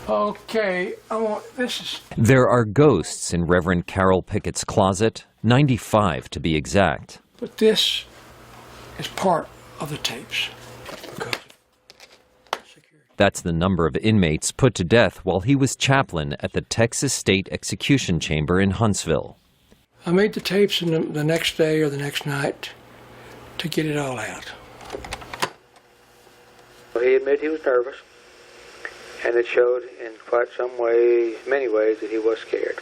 Okay, There are ghosts in Reverend Carol Pickett's closet, 95 to be exact. But this is part of the tapes. That's the number of inmates put to death while he was chaplain at the Texas State Execution Chamber in Huntsville. I made the tapes in the next day or the next night to get it all out. He admitted he was nervous, and it showed in quite some way, many ways, that he was scared.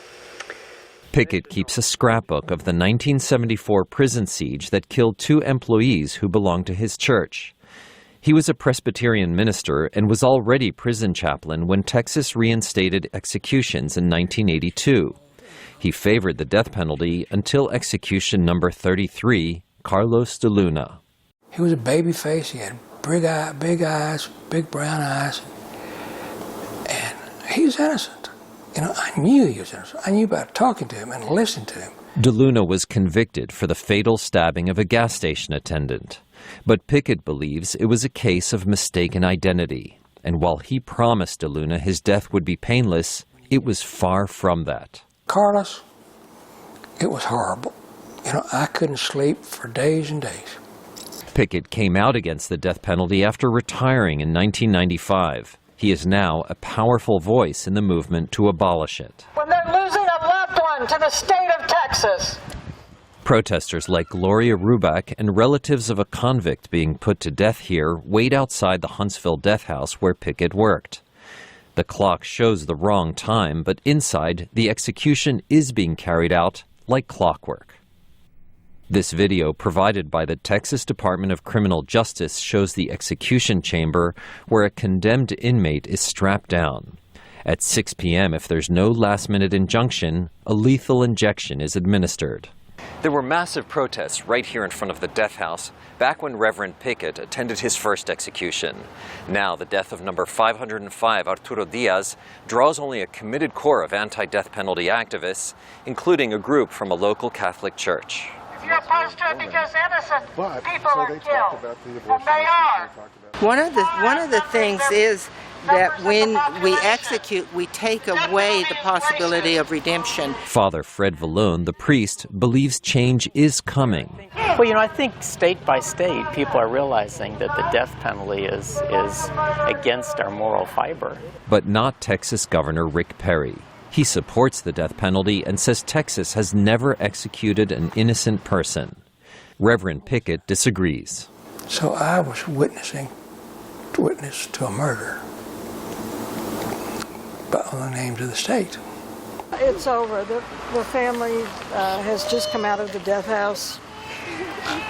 Pickett keeps a scrapbook of the 1974 prison siege that killed 2 employees who belonged to his church. He was a Presbyterian minister and was already prison chaplain when Texas reinstated executions in 1982. He favored the death penalty until execution number 33, Carlos de Luna. He was a baby face. He had big eyes, big brown eyes, and he was innocent. You know, I knew he was innocent. I knew about talking to him and listening to him. De Luna was convicted for the fatal stabbing of a gas station attendant. But Pickett believes it was a case of mistaken identity. And while he promised De Luna his death would be painless, it was far from that. Carlos, it was horrible. You know, I couldn't sleep for days and days. Pickett came out against the death penalty after retiring in 1995. He is now a powerful voice in the movement to abolish it. When they're losing a loved one to the state of Texas. Protesters like Gloria Rubach and relatives of a convict being put to death here wait outside the Huntsville death house where Pickett worked. The clock shows the wrong time, but inside, the execution is being carried out like clockwork. This video provided by the Texas Department of Criminal Justice shows the execution chamber where a condemned inmate is strapped down. At 6 p.m., if there's no last-minute injunction, a lethal injection is administered. There were massive protests right here in front of the death house back when Reverend Pickett attended his first execution. Now, the death of number 505, Arturo Diaz, draws only a committed core of anti-death penalty activists, including a group from a local Catholic church. You're opposed to it because innocent people are killed, and they are. One of the things is that when we execute, we take away the possibility of redemption. Father Fred Vallone, the priest, believes change is coming. Well, you know, I think state by state, people are realizing that the death penalty is against our moral fiber. But not Texas Governor Rick Perry. He supports the death penalty and says Texas has never executed an innocent person. Reverend Pickett disagrees. So I was witness to a murder, but on the names of the state. It's over. The family has just come out of the death house,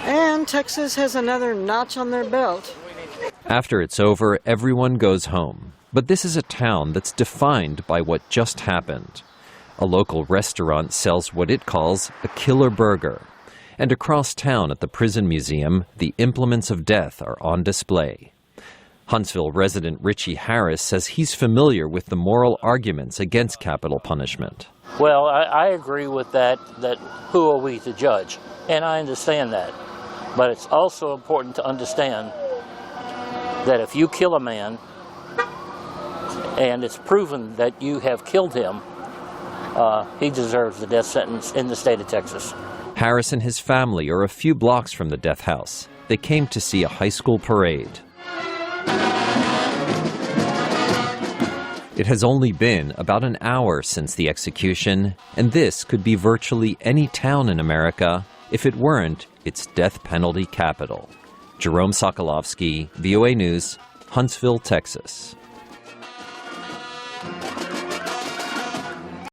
and Texas has another notch on their belt. After it's over, everyone goes home. But this is a town that's defined by what just happened. A local restaurant sells what it calls a killer burger. And across town at the prison museum, the implements of death are on display. Huntsville resident Richie Harris says he's familiar with the moral arguments against capital punishment. Well, I agree with that who are we to judge? And I understand that. But it's also important to understand that if you kill a man, and it's proven that you have killed him, he deserves the death sentence in the state of Texas. Harris and his family are a few blocks from the death house. They came to see a high school parade. It has only been about an hour since the execution, and this could be virtually any town in America if it weren't its death penalty capital. Jerome Socolovsky, VOA News, Huntsville, Texas.